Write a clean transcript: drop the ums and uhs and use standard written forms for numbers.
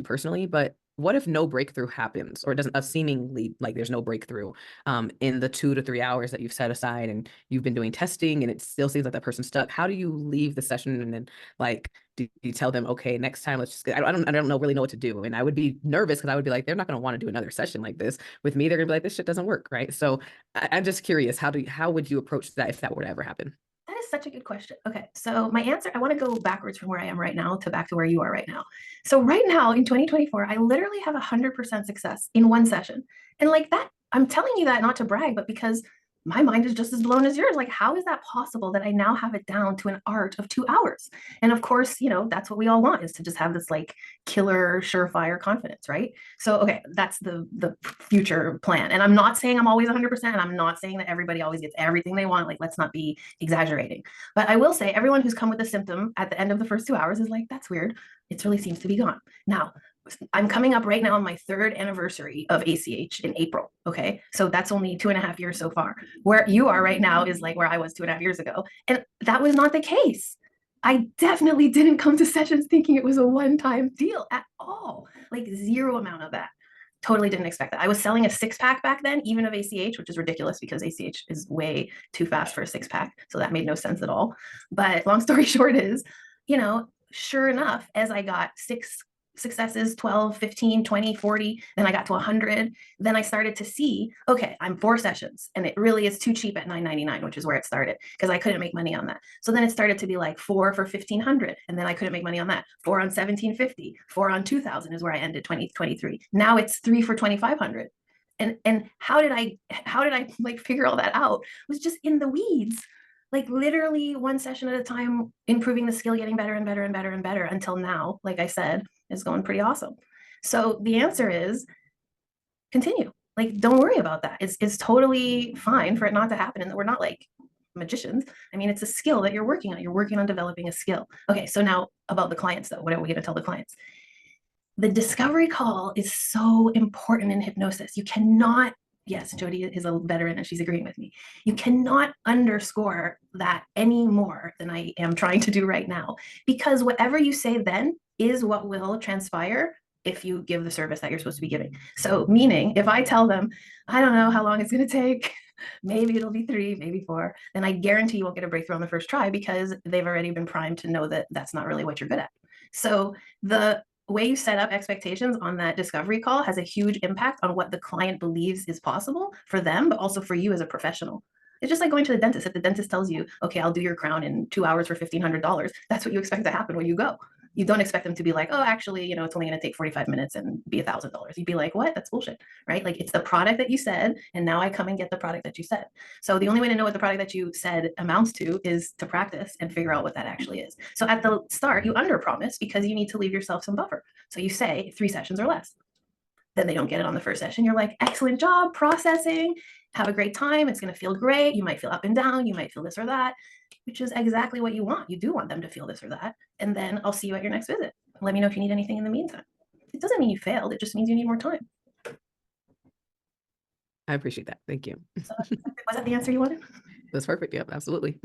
personally, but what if no breakthrough happens, or it doesn't, seemingly like there's no breakthrough in the 2 to 3 hours that you've set aside, and you've been doing testing and it still seems like that person's stuck? How do you leave the session, and then like, do you tell them, okay, next time let's just, I don't know, really know what to do? And I would be nervous because I would be like, they're not going to want to do another session like this with me. They're gonna be like, this shit doesn't work, right? So I'm just curious, how would you approach that if that were to ever happen? That is such a good question. Okay, so my answer, I want to go backwards from where I am right now to back to where you are right now. So right now in 2024, I literally have 100% success in one session. And like that, I'm telling you that not to brag, but because my mind is just as blown as yours. Like, how is that possible that I now have it down to an art of 2 hours? And of course, that's what we all want, is to just have this like killer, surefire confidence, right? So, okay, that's the future plan. And I'm not saying I'm always 100%. I'm not saying that everybody always gets everything they want. Like, let's not be exaggerating. But I will say, everyone who's come with a symptom at the end of the first 2 hours is like, that's weird. It really seems to be gone. Now, I'm coming up right now on my 3rd anniversary of ACH in April. Okay. So that's only 2.5 years so far. Where you are right now is like where I was 2.5 years ago. And that was not the case. I definitely didn't come to sessions thinking it was a one-time deal at all. Like, zero amount of that. Totally didn't expect that. I was selling a 6-pack back then, even of ACH, which is ridiculous because ACH is way too fast for a 6-pack. So that made no sense at all. But long story short is, sure enough, as I got 6 successes, 12, 15, 20, 40, then I got to 100. Then I started to see, okay, I'm 4 sessions and it really is too cheap at $9.99, which is where it started because I couldn't make money on that. So then it started to be like 4 for 1,500, and then I couldn't make money on that. 4 on 1,750, 4 on 2,000 is where I ended 2023. Now it's 3 for 2,500. And how did I like figure all that out? It was just in the weeds, like literally one session at a time, improving the skill, getting better and better and better and better until now, like I said, is going pretty awesome. So the answer is continue. Like, don't worry about that. It's totally fine for it not to happen, and that we're not like magicians. I mean, it's a skill that you're working on. You're working on developing a skill. Okay, so now about the clients though. What are we going to tell the clients? The discovery call is so important in hypnosis. You cannot, yes, Jody is a veteran and she's agreeing with me. You cannot underscore that any more than I am trying to do right now, because whatever you say then is what will transpire if you give the service that you're supposed to be giving. So, meaning, if I tell them, I don't know how long it's going to take, maybe it'll be 3, maybe 4, then I guarantee you won't get a breakthrough on the first try because they've already been primed to know that that's not really what you're good at. So, the way you set up expectations on that discovery call has a huge impact on what the client believes is possible for them, but also for you as a professional. It's just like going to the dentist. If the dentist tells you, okay, I'll do your crown in 2 hours for $1,500, that's what you expect to happen when you go. You don't expect them to be like, oh, actually, it's only going to take 45 minutes and be $1,000. You'd be like, what? That's bullshit, right? Like, it's the product that you said, and now I come and get the product that you said. So the only way to know what the product that you said amounts to is to practice and figure out what that actually is. So at the start, you under promise because you need to leave yourself some buffer. So you say 3 sessions or less. Then they don't get it on the first session. You're like, excellent job processing. Have a great time. It's going to feel great. You might feel up and down. You might feel this or that, which is exactly what you want. You do want them to feel this or that. And then I'll see you at your next visit. Let me know if you need anything in the meantime. It doesn't mean you failed. It just means you need more time. I appreciate that. Thank you. So, was that the answer you wanted? That's perfect. Yep, absolutely.